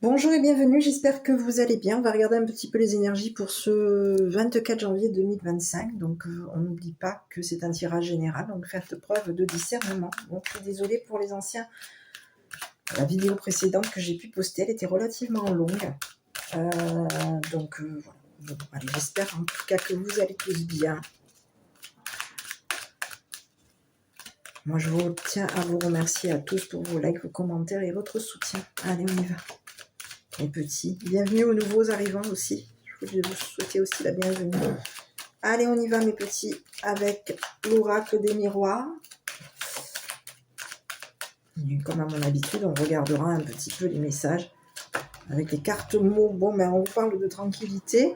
Bonjour et bienvenue, j'espère que vous allez bien. On va regarder un petit peu les énergies pour ce 24 janvier 2025. Donc on n'oublie pas que c'est un tirage général, donc faites preuve de discernement. Donc je suis désolée pour les anciens. La vidéo précédente que j'ai pu poster, elle était relativement longue. Voilà. Bon, allez, j'espère en tout cas que vous allez tous bien. Moi je vous tiens à vous remercier à tous pour vos likes, vos commentaires et votre soutien. Allez, on y va. Les petits, bienvenue aux nouveaux arrivants aussi. Je voulais vous souhaiter aussi la bienvenue. Allez, on y va mes petits, avec l'oracle des miroirs. Et comme à mon habitude, on regardera un petit peu les messages avec les cartes mots. Bon, ben on vous parle de tranquillité,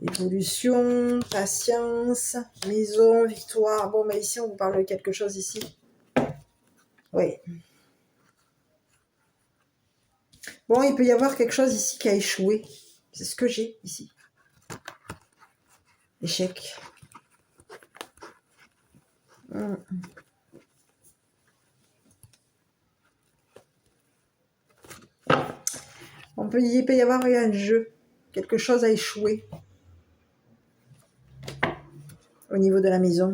évolution, patience, maison, victoire. Bon, mais ici, on vous parle de quelque chose ici. Oui. Bon, il peut y avoir quelque chose ici qui a échoué. C'est ce que j'ai ici. Échec. Il peut y avoir eu un jeu. Quelque chose a échoué au niveau de la maison.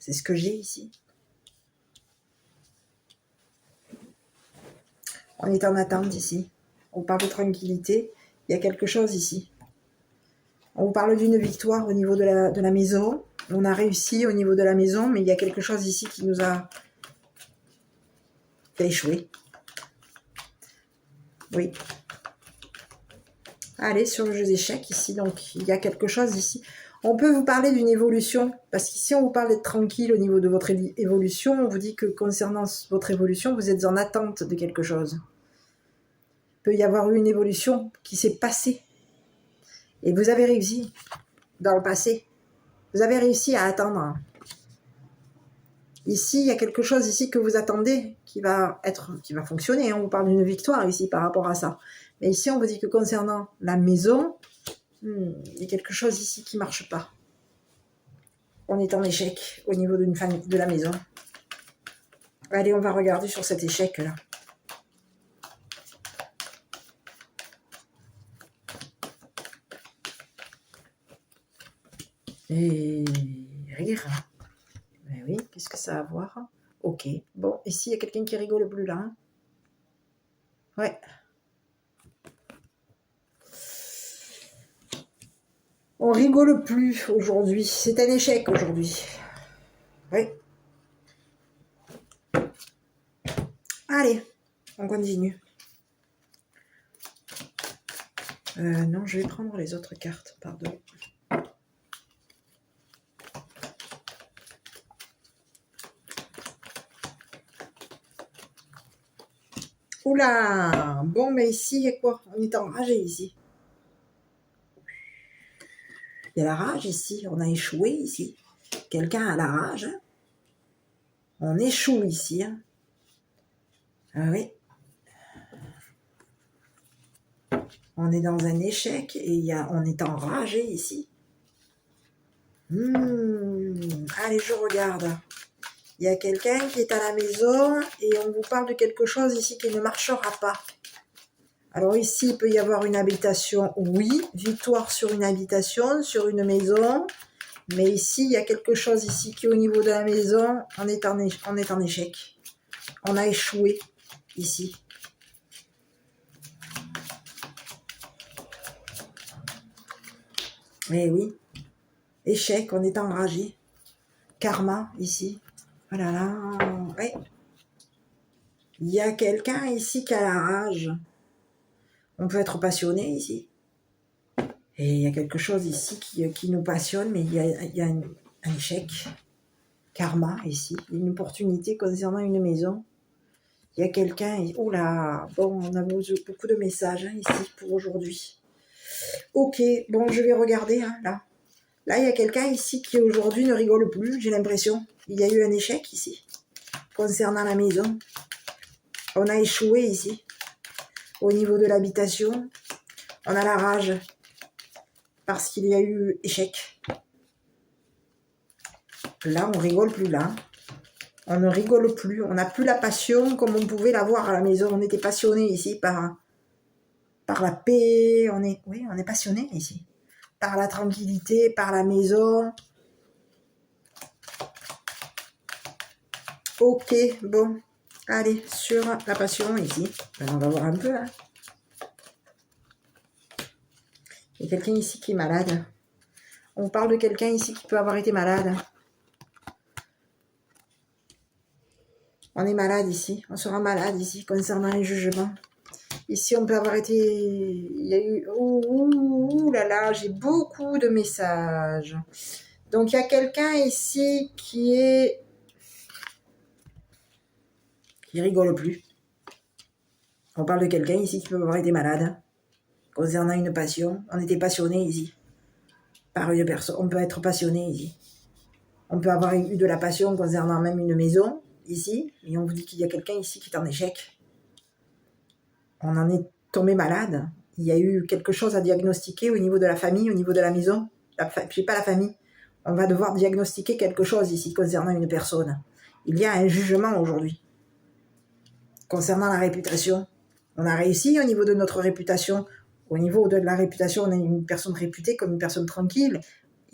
C'est ce que j'ai ici. On est en attente ici. On parle de tranquillité. Il y a quelque chose ici. On vous parle d'une victoire au niveau de la maison. On a réussi au niveau de la maison, mais il y a quelque chose ici qui nous a fait échouer. Oui. Allez, sur le jeu d'échecs ici, donc il y a quelque chose ici. On peut vous parler d'une évolution, parce qu'ici on vous parle d'être tranquille au niveau de votre évolution. On vous dit que concernant votre évolution, vous êtes en attente de quelque chose. Il peut y avoir eu une évolution qui s'est passée. Et vous avez réussi dans le passé. Vous avez réussi à attendre. Ici, il y a quelque chose ici que vous attendez qui va fonctionner. On vous parle d'une victoire ici par rapport à ça. Mais ici, on vous dit que concernant la maison, il y a quelque chose ici qui ne marche pas. On est en échec au niveau d'une famille, de la maison. Allez, on va regarder sur cet échec-là. Et rire. Ben oui, qu'est-ce que ça a à voir? Ok. Bon, ici, il y a quelqu'un qui rigole plus là. Hein? Ouais. On rigole plus aujourd'hui. C'est un échec aujourd'hui. Oui. Allez, on continue. Non, je vais prendre les autres cartes, pardon. Oula! Bon, mais ici, il y a quoi? On est enragé ici. Il y a la rage ici. On a échoué ici. Quelqu'un a la rage. Hein? On échoue ici. Hein? Ah oui. On est dans un échec et on est enragé ici. Allez, je regarde. Il y a quelqu'un qui est à la maison et on vous parle de quelque chose ici qui ne marchera pas. Alors ici, il peut y avoir une habitation, oui, victoire sur une habitation, sur une maison. Mais ici, il y a quelque chose ici qui, au niveau de la maison, on est en échec. On a échoué ici. Mais oui, échec, on est enragé. Karma ici. Oh là là, ouais. Il y a quelqu'un ici qui a la rage. On peut être passionné ici. Et il y a quelque chose ici qui nous passionne, mais il y a un échec. Karma ici. Une opportunité concernant une maison. Il y a quelqu'un... Oula, bon, on a beaucoup de messages hein, ici pour aujourd'hui. Ok, bon, je vais regarder hein, là. Là, il y a quelqu'un ici qui aujourd'hui ne rigole plus, j'ai l'impression. Il y a eu un échec ici concernant la maison. On a échoué ici. Au niveau de l'habitation, on a la rage parce qu'il y a eu échec. Là, on rigole plus là. On ne rigole plus. On n'a plus la passion comme on pouvait l'avoir à la maison. On était passionné ici par la paix. Oui, on est passionné ici. Par la tranquillité, par la maison. Ok, bon. Allez, sur la passion ici. Ben, on va voir un peu. Hein. Il y a quelqu'un ici qui est malade. On parle de quelqu'un ici qui peut avoir été malade. On est malade ici. On sera malade ici concernant les jugements. Ici, on peut avoir été... Il y a eu... Ouh là là, j'ai beaucoup de messages. Donc, il y a quelqu'un ici qui rigole plus. On parle de quelqu'un ici qui peut avoir été malade. Concernant une passion. On était passionné ici. Par une personne. On peut être passionné ici. On peut avoir eu de la passion concernant même une maison, ici. Et on vous dit qu'il y a quelqu'un ici qui est en échec. On en est tombé malade. Il y a eu quelque chose à diagnostiquer au niveau de la famille, au niveau de la maison. Je sais pas la famille. On va devoir diagnostiquer quelque chose ici concernant une personne. Il y a un jugement aujourd'hui. Concernant la réputation. On a réussi au niveau de notre réputation. Au niveau de la réputation, on est une personne réputée comme une personne tranquille.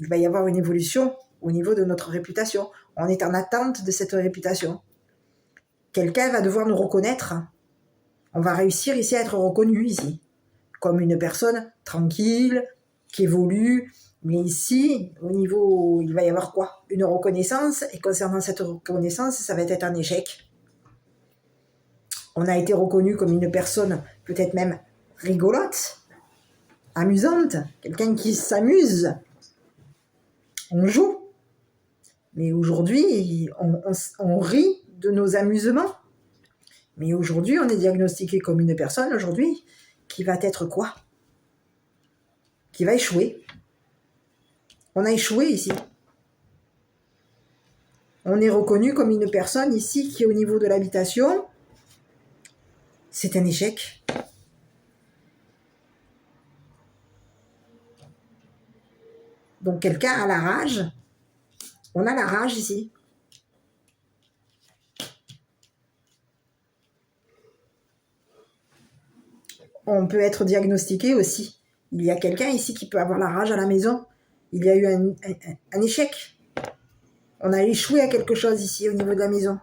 Il va y avoir une évolution au niveau de notre réputation. On est en attente de cette réputation. Quelqu'un va devoir nous reconnaître. On va réussir ici à être reconnu ici. Comme une personne tranquille, qui évolue. Mais ici, au niveau, il va y avoir quoi? Une reconnaissance. Et concernant cette reconnaissance, ça va être un échec. On a été reconnu comme une personne peut-être même rigolote, amusante, quelqu'un qui s'amuse. On joue. Mais aujourd'hui, on rit de nos amusements. Mais aujourd'hui, on est diagnostiqué comme une personne, aujourd'hui, qui va être quoi? Qui va échouer. On a échoué ici. On est reconnu comme une personne ici qui, au niveau de l'habitation, c'est un échec. Donc quelqu'un a la rage. On a la rage ici. On peut être diagnostiqué aussi. Il y a quelqu'un ici qui peut avoir la rage à la maison. Il y a eu un échec. On a échoué à quelque chose ici au niveau de la maison.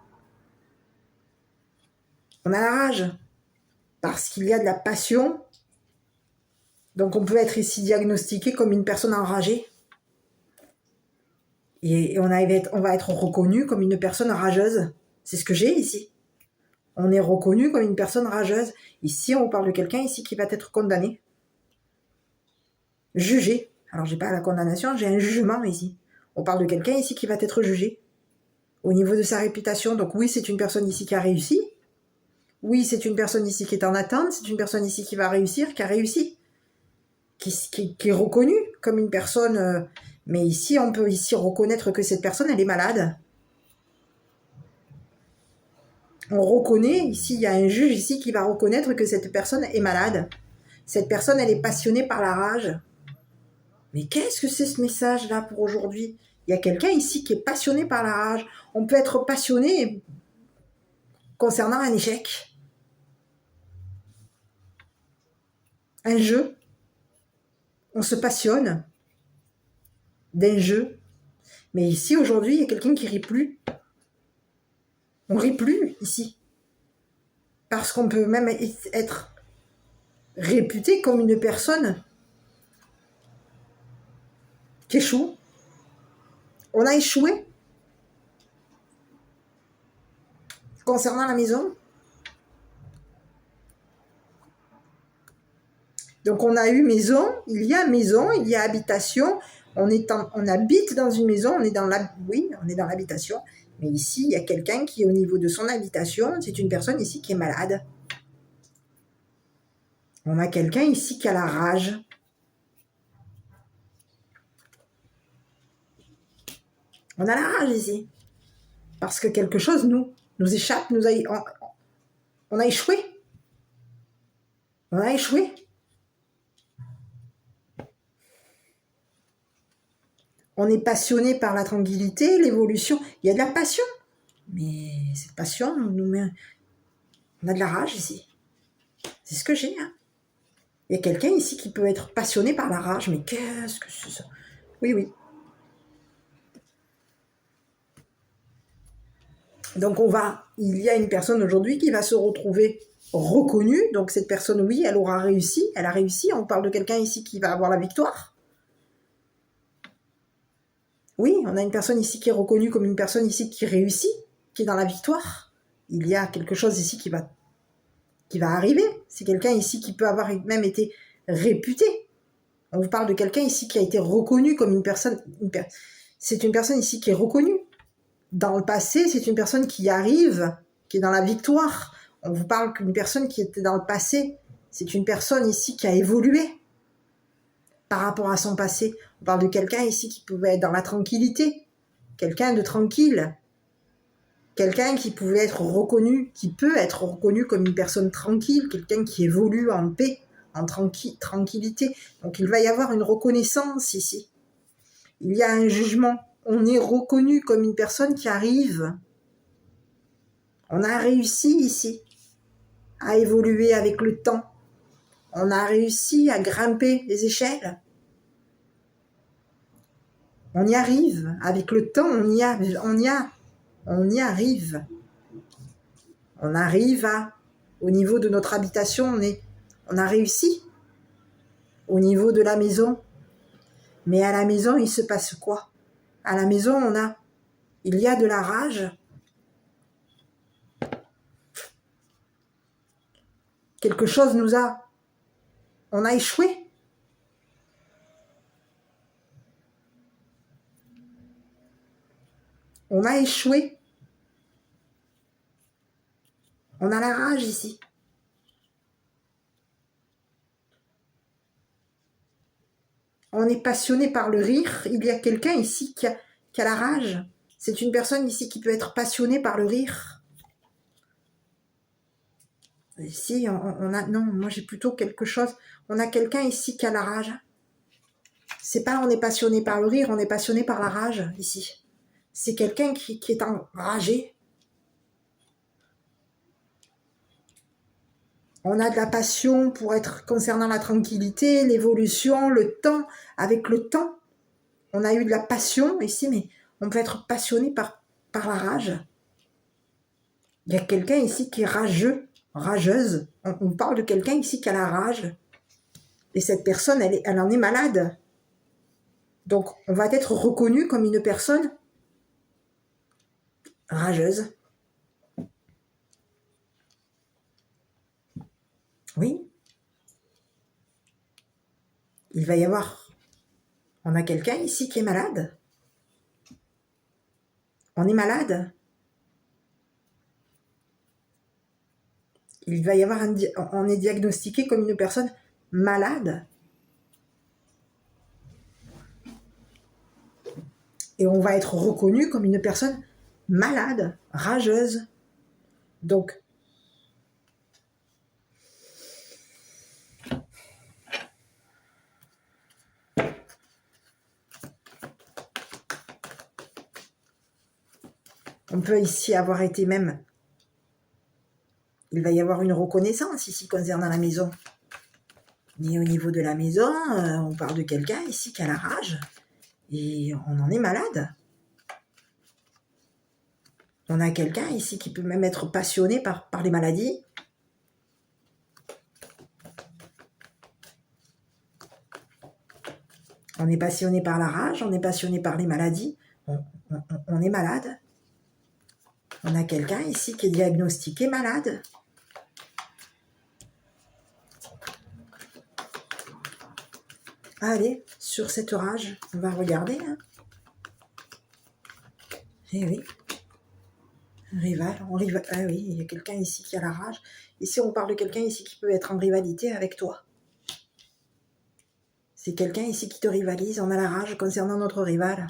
On a la rage. Parce qu'il y a de la passion. Donc on peut être ici diagnostiqué comme une personne enragée. Et on va être reconnu comme une personne rageuse. C'est ce que j'ai ici. On est reconnu comme une personne rageuse. Ici, on parle de quelqu'un ici qui va être condamné. Jugé. Alors, j'ai pas la condamnation, j'ai un jugement ici. On parle de quelqu'un ici qui va être jugé. Au niveau de sa réputation. Donc oui, c'est une personne ici qui a réussi. Oui, c'est une personne ici qui est en attente. C'est une personne ici qui va réussir, qui a réussi. Qui est reconnue comme une personne... mais ici, on peut ici reconnaître que cette personne, elle est malade. On reconnaît, ici, il y a un juge ici qui va reconnaître que cette personne est malade. Cette personne, elle est passionnée par la rage. Mais qu'est-ce que c'est ce message-là pour aujourd'hui? Il y a quelqu'un ici qui est passionné par la rage. On peut être passionné concernant un échec. Un jeu. On se passionne d'un jeu. Mais ici, aujourd'hui, il y a quelqu'un qui rit plus. On rit plus, ici. Parce qu'on peut même être réputé comme une personne qui échoue. On a échoué concernant la maison. Donc on a eu maison, il y a habitation, on habite dans une maison, on est dans l'habitation, mais ici il y a quelqu'un qui au niveau de son habitation, c'est une personne ici qui est malade. On a quelqu'un ici qui a la rage. On a la rage ici. Parce que quelque chose nous échappe, on a échoué. On a échoué. On est passionné par la tranquillité, l'évolution. Il y a de la passion. Mais cette passion nous met... On a de la rage ici. C'est ce que j'ai. Hein. Il y a quelqu'un ici qui peut être passionné par la rage. Mais qu'est-ce que c'est ça? Oui, oui. Donc il y a une personne aujourd'hui qui va se retrouver reconnue. Donc cette personne, oui, elle aura réussi. Elle a réussi. On parle de quelqu'un ici qui va avoir la victoire. Oui, on a une personne ici qui est reconnue comme une personne ici qui réussit, qui est dans la victoire. Il y a quelque chose ici qui va arriver. C'est quelqu'un ici qui peut avoir même été réputé. On vous parle de quelqu'un ici qui a été reconnu comme une personne... C'est une personne ici qui est reconnue. Dans le passé, c'est une personne qui arrive, qui est dans la victoire. On vous parle qu'une personne qui était dans le passé, c'est une personne ici qui a évolué par rapport à son passé. On parle de quelqu'un ici qui pouvait être dans la tranquillité, quelqu'un de tranquille, quelqu'un qui pouvait être reconnu, qui peut être reconnu comme une personne tranquille, quelqu'un qui évolue en paix, en tranquillité. Donc il va y avoir une reconnaissance ici. Il y a un jugement. On est reconnu comme une personne qui arrive. On a réussi ici à évoluer avec le temps. On a réussi à grimper les échelles. On y arrive. Avec le temps, on y arrive. On arrive au niveau de notre habitation, on a réussi. Au niveau de la maison. Mais à la maison, il se passe quoi? À la maison, il y a de la rage. Quelque chose on a échoué. On a échoué. On a la rage ici. On est passionné par le rire. Il y a quelqu'un ici qui a la rage. C'est une personne ici qui peut être passionnée par le rire. Ici, non, moi j'ai plutôt quelque chose. On a quelqu'un ici qui a la rage. C'est pas on est passionné par le rire, on est passionné par la rage ici. C'est quelqu'un qui est enragé. On a de la passion pour être concernant la tranquillité, l'évolution, le temps. Avec le temps, on a eu de la passion ici, mais on peut être passionné par la rage. Il y a quelqu'un ici qui est rageux, rageuse. On parle de quelqu'un ici qui a la rage. Et cette personne, elle en est malade. Donc, on va être reconnu comme une personne rageuse. Oui. Il va y avoir... On a quelqu'un ici qui est malade. On est malade. Il va y avoir on est diagnostiqué comme une personne malade. Et on va être reconnu comme une personne malade, rageuse. Donc, on peut ici avoir été même... Il va y avoir une reconnaissance ici concernant la maison. Mais au niveau de la maison, on parle de quelqu'un ici qui a la rage. Et on en est malade. On a quelqu'un ici qui peut même être passionné par les maladies. On est passionné par la rage, on est passionné par les maladies. On est malade. On a quelqu'un ici qui est diagnostiqué malade. Allez, sur cette rage, on va regarder. Hein. Eh oui. Rival. Ah oui, il y a quelqu'un ici qui a la rage. Ici, on parle de quelqu'un ici qui peut être en rivalité avec toi. C'est quelqu'un ici qui te rivalise. On a la rage concernant notre rival.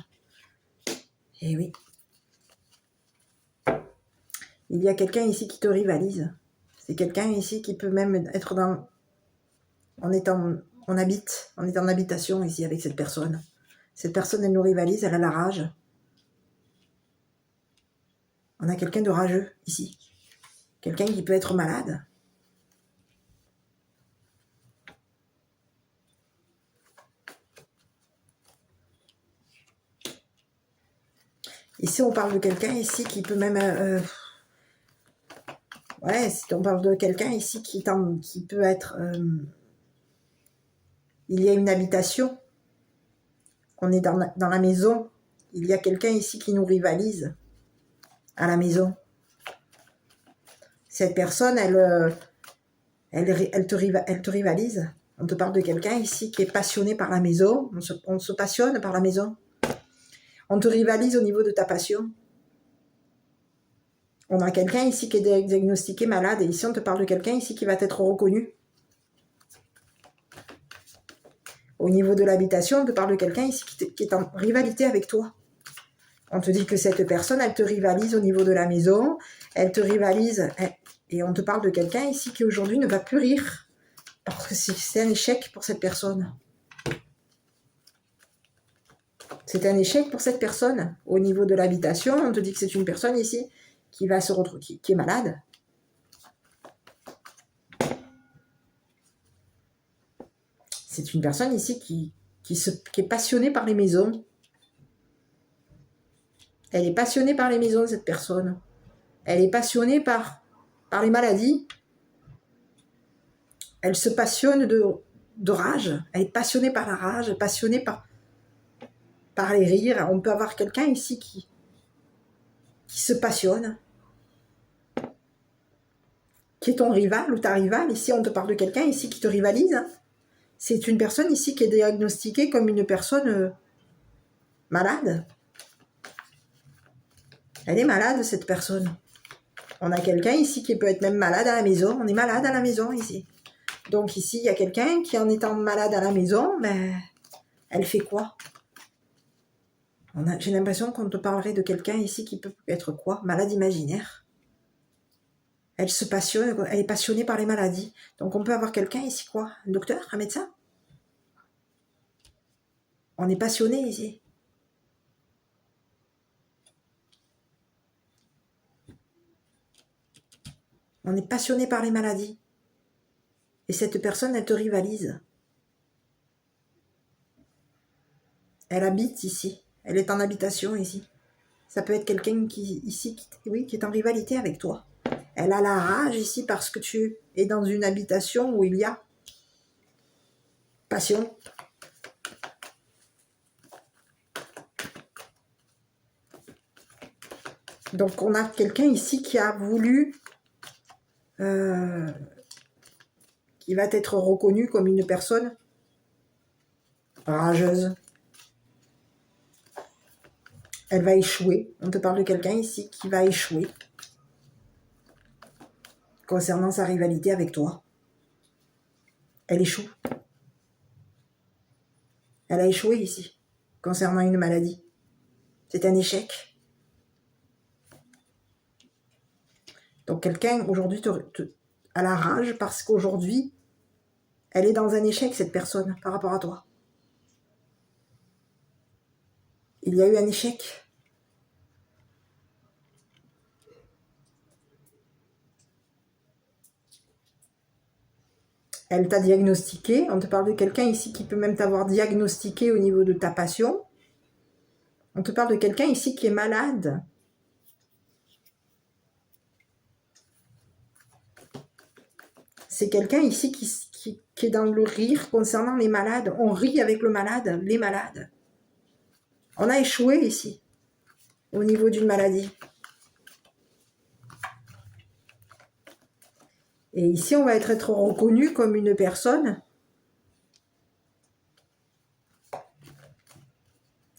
Eh oui. Il y a quelqu'un ici qui te rivalise. C'est quelqu'un ici qui peut même être dans... On est en habitation ici avec cette personne. Cette personne, elle nous rivalise, elle a la rage. On a quelqu'un de rageux ici. Quelqu'un qui peut être malade. Ici, on parle de quelqu'un ici qui peut même... ouais, on parle de quelqu'un ici qui peut être... il y a une habitation. On est dans la maison. Il y a quelqu'un ici qui nous rivalise à la maison. Cette personne, elle te rivalise. On te parle de quelqu'un ici qui est passionné par la maison. On se passionne par la maison. On te rivalise au niveau de ta passion. On a quelqu'un ici qui est diagnostiqué malade. Et ici, on te parle de quelqu'un ici qui va être reconnu. Au niveau de l'habitation, on te parle de quelqu'un ici qui est en rivalité avec toi. On te dit que cette personne, elle te rivalise au niveau de la maison. Elle te rivalise. Et on te parle de quelqu'un ici qui aujourd'hui ne va plus rire. Parce que c'est un échec pour cette personne. C'est un échec pour cette personne. Au niveau de l'habitation, on te dit que c'est une personne ici qui va se retrouver, qui est malade. C'est une personne ici qui est passionnée par les maisons. Elle est passionnée par les maisons, cette personne. Elle est passionnée par les maladies. Elle se passionne de rage. Elle est passionnée par la rage, passionnée par les rires. On peut avoir quelqu'un ici qui se passionne, qui est ton rival ou ta rivale. Ici, on te parle de quelqu'un ici qui te rivalise. C'est une personne ici qui est diagnostiquée comme une personne malade. Elle est malade, cette personne. On a quelqu'un ici qui peut être même malade à la maison. On est malade à la maison ici. Donc ici, il y a quelqu'un qui, en étant malade à la maison, ben, elle fait quoi? J'ai l'impression qu'on te parlerait de quelqu'un ici qui peut être quoi? Malade imaginaire. Elle se passionne, elle est passionnée par les maladies. Donc on peut avoir quelqu'un ici quoi? Un docteur? Un médecin? On est passionné ici. On est passionné par les maladies. Et cette personne, elle te rivalise. Elle habite ici. Elle est en habitation ici. Ça peut être quelqu'un qui est en rivalité avec toi. Elle a la rage ici parce que tu es dans une habitation où il y a passion. Donc on a quelqu'un ici qui a voulu, qui va être reconnu comme une personne rageuse. Elle va échouer. On te parle de quelqu'un ici qui va échouer concernant sa rivalité avec toi. Elle échoue. Elle a échoué ici concernant une maladie. C'est un échec. Donc quelqu'un aujourd'hui a la rage parce qu'aujourd'hui, elle est dans un échec, cette personne, par rapport à toi. Il y a eu un échec. Elle t'a diagnostiqué. On te parle de quelqu'un ici qui peut même t'avoir diagnostiqué au niveau de ta passion. On te parle de quelqu'un ici qui est malade. C'est quelqu'un ici qui est dans le rire concernant les malades. On rit avec le malade, les malades. On a échoué ici, au niveau d'une maladie. Et ici, on va être reconnu comme une personne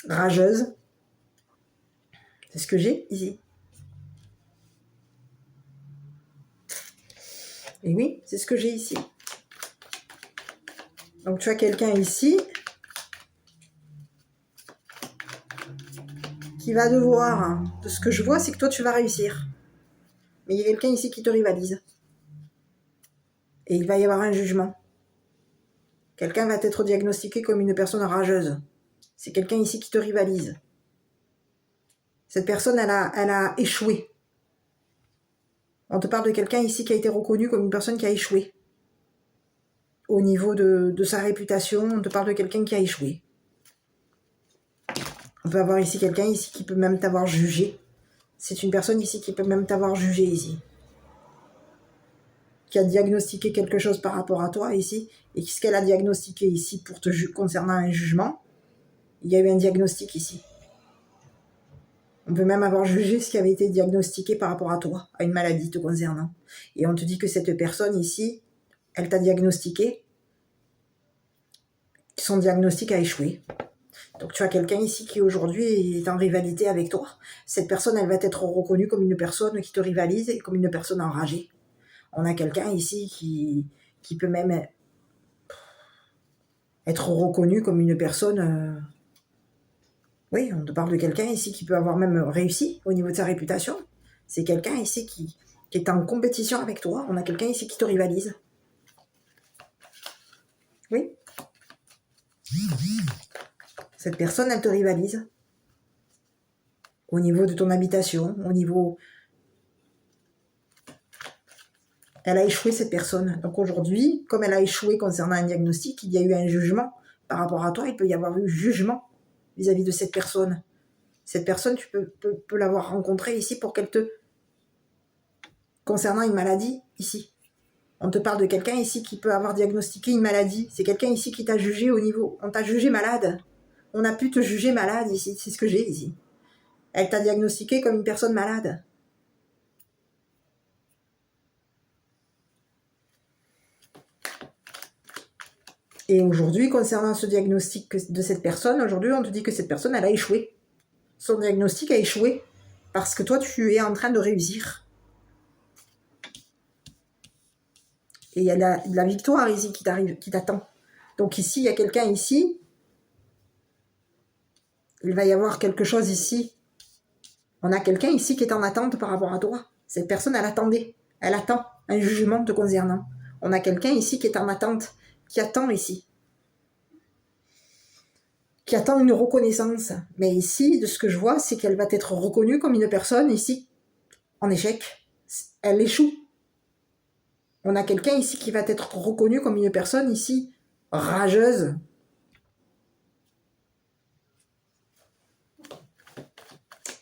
rageuse. C'est ce que j'ai ici. Et oui, c'est ce que j'ai ici. Donc tu as quelqu'un ici qui va devoir, de ce que je vois, c'est que toi tu vas réussir. Mais il y a quelqu'un ici qui te rivalise. Et il va y avoir un jugement. Quelqu'un va être diagnostiqué comme une personne rageuse. C'est quelqu'un ici qui te rivalise. Cette personne, elle a échoué. On te parle de quelqu'un ici qui a été reconnu comme une personne qui a échoué. Au niveau de sa réputation, on te parle de quelqu'un qui a échoué. On peut avoir ici quelqu'un ici qui peut même t'avoir jugé. C'est une personne ici qui peut même t'avoir jugé ici. Qui a diagnostiqué quelque chose par rapport à toi ici. Et ce qu'elle a diagnostiqué ici pour te concernant un jugement, il y a eu un diagnostic ici. On peut même avoir jugé ce qui avait été diagnostiqué par rapport à toi, à une maladie te concernant. Et on te dit que cette personne ici, elle t'a diagnostiqué, son diagnostic a échoué. Donc tu as quelqu'un ici qui aujourd'hui est en rivalité avec toi. Cette personne, elle va être reconnue comme une personne qui te rivalise et comme une personne enragée. On a quelqu'un ici qui peut même être reconnu comme une personne... Oui, on te parle de quelqu'un ici qui peut avoir même réussi au niveau de sa réputation. C'est quelqu'un ici qui est en compétition avec toi. On a quelqu'un ici qui te rivalise. Oui. Cette personne, elle te rivalise. Au niveau de ton habitation, au niveau... Elle a échoué, cette personne. Donc aujourd'hui, comme elle a échoué concernant un diagnostic, il y a eu un jugement par rapport à toi. Il peut y avoir eu jugement vis-à-vis de cette personne. Cette personne, tu peux l'avoir rencontrée ici pour qu'elle te... Concernant une maladie, ici. On te parle de quelqu'un ici qui peut avoir diagnostiqué une maladie. C'est quelqu'un ici qui t'a jugé au niveau... On t'a jugé malade. On a pu te juger malade ici. C'est ce que j'ai ici. Elle t'a diagnostiqué comme une personne malade. Et aujourd'hui, concernant ce diagnostic de cette personne, aujourd'hui, on te dit que cette personne, elle a échoué. Son diagnostic a échoué. Parce que toi, tu es en train de réussir. Et il y a la victoire ici qui t'attend. Donc ici, il y a quelqu'un ici. Il va y avoir quelque chose ici. On a quelqu'un ici qui est en attente par rapport à toi. Cette personne, elle attendait. Elle attend un jugement te concernant. On a quelqu'un ici qui est en attente, qui attend ici. Qui attend une reconnaissance. Mais ici, de ce que je vois, c'est qu'elle va être reconnue comme une personne ici en échec. Elle échoue. On a quelqu'un ici qui va être reconnu comme une personne ici rageuse.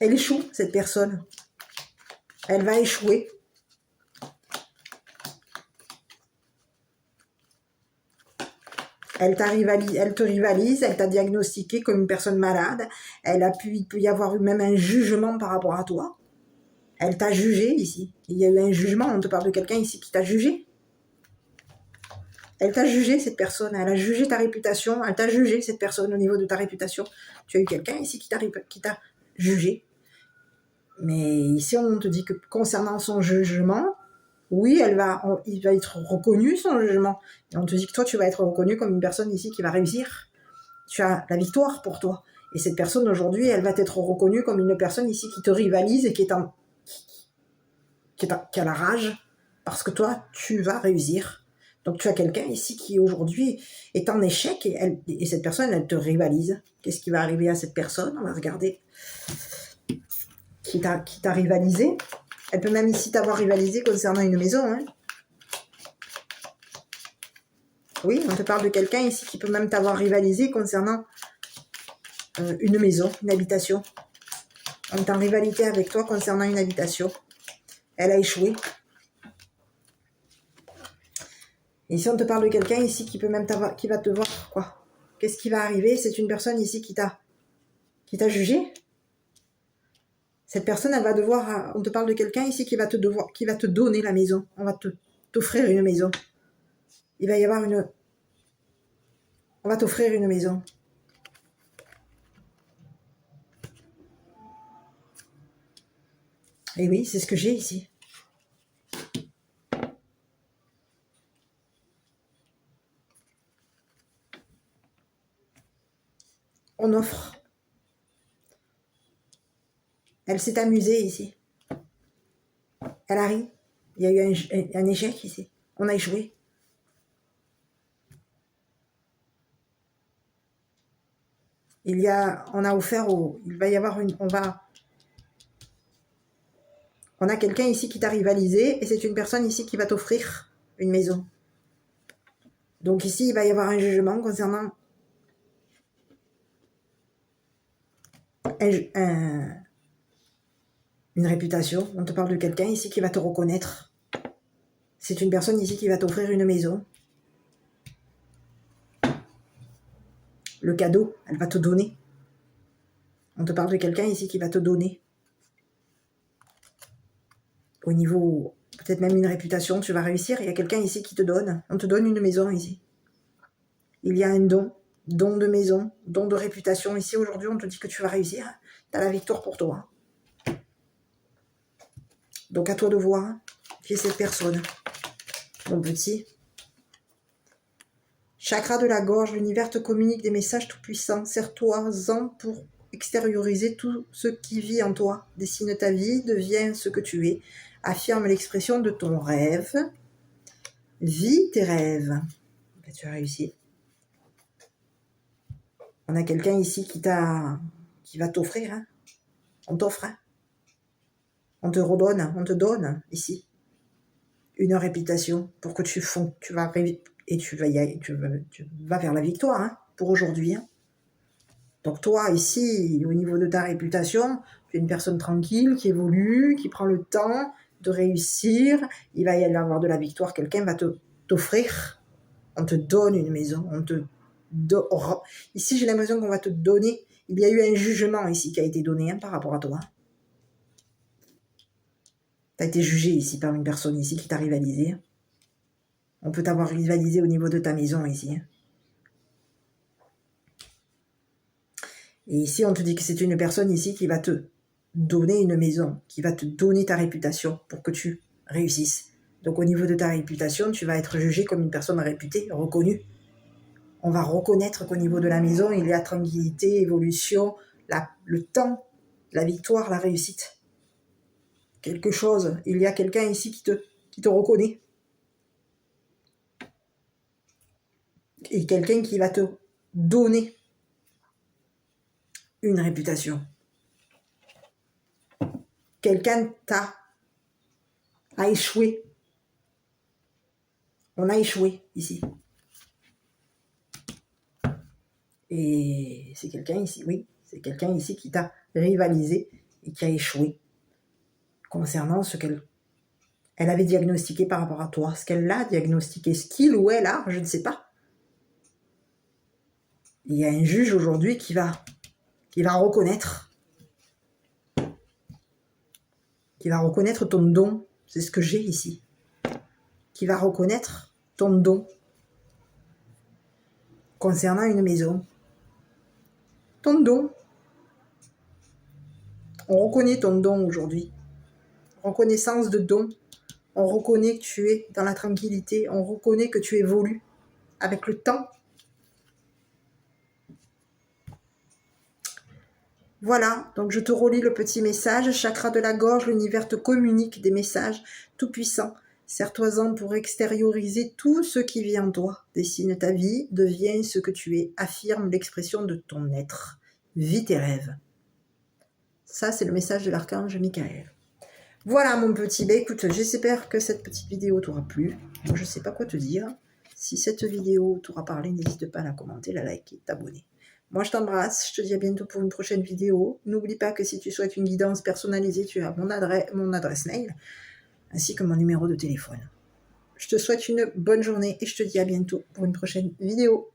Elle échoue, cette personne. Elle va échouer. Elle te rivalise, elle t'a diagnostiqué comme une personne malade. Il peut y avoir eu même un jugement par rapport à toi. Elle t'a jugé ici. Il y a eu un jugement, on te parle de quelqu'un ici qui t'a jugé. Elle t'a jugé, cette personne. Elle a jugé ta réputation. Elle t'a jugé, cette personne, au niveau de ta réputation. Tu as eu quelqu'un ici qui t'a jugé. Mais ici, on te dit que concernant son jugement, oui, il va être reconnu, son jugement. Et on te dit que toi, tu vas être reconnu comme une personne ici qui va réussir. Tu as la victoire pour toi. Et cette personne, aujourd'hui, elle va être reconnue comme une personne ici qui te rivalise et qui a la rage. Parce que toi, tu vas réussir. Donc, tu as quelqu'un ici qui, aujourd'hui, est en échec et cette personne, elle te rivalise. Qu'est-ce qui va arriver à cette personne? On va regarder. Qui t'a rivalisé. Elle peut même ici t'avoir rivalisé concernant une maison. Hein. Oui, on te parle de quelqu'un ici qui peut même t'avoir rivalisé concernant une maison, une habitation. On est en rivalité avec toi concernant une habitation. Elle a échoué. Et si on te parle de quelqu'un ici qui peut même qui va te voir, quoi? Qu'est-ce qui va arriver? C'est une personne ici qui t'a jugé. Cette personne, elle va devoir... On te parle de quelqu'un ici qui va te donner la maison. On va t'offrir une maison. Il va y avoir une... On va t'offrir une maison. Et oui, c'est ce que j'ai ici. On offre. Elle s'est amusée ici. Elle a ri. Il y a eu un échec ici. On a échoué. On a offert il va y avoir On a quelqu'un ici qui t'a rivalisé et c'est une personne ici qui va t'offrir une maison. Donc ici, il va y avoir un jugement concernant une réputation. On te parle de quelqu'un ici qui va te reconnaître. C'est une personne ici qui va t'offrir une maison. Le cadeau, elle va te donner. On te parle de quelqu'un ici qui va te donner. Au niveau, peut-être même une réputation, tu vas réussir. Il y a quelqu'un ici qui te donne. On te donne une maison ici. Il y a un don de maison, don de réputation. Ici, aujourd'hui, on te dit que tu vas réussir. Tu as la victoire pour toi. Donc, à toi de voir qui est cette personne. Mon petit. Chakra de la gorge, l'univers te communique des messages tout-puissants. Serre-toi-en pour extérioriser tout ce qui vit en toi. Dessine ta vie, deviens ce que tu es. Affirme l'expression de ton rêve. Vis tes rêves. Ben, tu as réussi. On a quelqu'un ici qui va t'offrir. Hein. On t'offre. Hein. On te redonne, on te donne ici une réputation pour que tu vas et tu vas vers la victoire hein, pour aujourd'hui. Hein. Donc toi ici, au niveau de ta réputation, tu es une personne tranquille, qui évolue, qui prend le temps de réussir. Il va y avoir de la victoire, quelqu'un va t'offrir, on te donne une maison, ici j'ai l'impression qu'on va te donner, il y a eu un jugement ici qui a été donné hein, par rapport à toi. Tu as été jugé ici par une personne ici qui t'a rivalisé. On peut t'avoir rivalisé au niveau de ta maison ici. Et ici, on te dit que c'est une personne ici qui va te donner une maison, qui va te donner ta réputation pour que tu réussisses. Donc au niveau de ta réputation, tu vas être jugé comme une personne réputée, reconnue. On va reconnaître qu'au niveau de la maison, il y a tranquillité, évolution, le temps, la victoire, la réussite. Quelque chose, il y a quelqu'un ici qui te reconnaît. Et quelqu'un qui va te donner une réputation. Quelqu'un a échoué. On a échoué ici. Et c'est quelqu'un ici, oui, c'est quelqu'un ici qui t'a rivalisé et qui a échoué concernant ce qu'elle avait diagnostiqué par rapport à toi, ce qu'elle a diagnostiqué, ce qu'il ou elle a, je ne sais pas. Il y a un juge aujourd'hui qui va reconnaître ton don, c'est ce que j'ai ici, qui va reconnaître ton don concernant une maison. Ton don, on reconnaît ton don aujourd'hui, reconnaissance de don, on reconnaît que tu es dans la tranquillité, on reconnaît que tu évolues avec le temps. Voilà, donc je te relis le petit message. Chakra de la gorge, l'univers te communique des messages tout puissants. Serre-toi-en pour extérioriser tout ce qui vit en toi. Dessine ta vie, deviens ce que tu es. Affirme l'expression de ton être. Vis tes rêves. Ça, c'est le message de l'archange Michael. Voilà mon petit, écoute, j'espère que cette petite vidéo t'aura plu. Moi, je ne sais pas quoi te dire. Si cette vidéo t'aura parlé, n'hésite pas à la commenter, la liker, t'abonner. Moi, je t'embrasse, je te dis à bientôt pour une prochaine vidéo. N'oublie pas que si tu souhaites une guidance personnalisée, tu as mon adresse mail, ainsi que mon numéro de téléphone. Je te souhaite une bonne journée et je te dis à bientôt pour une prochaine vidéo.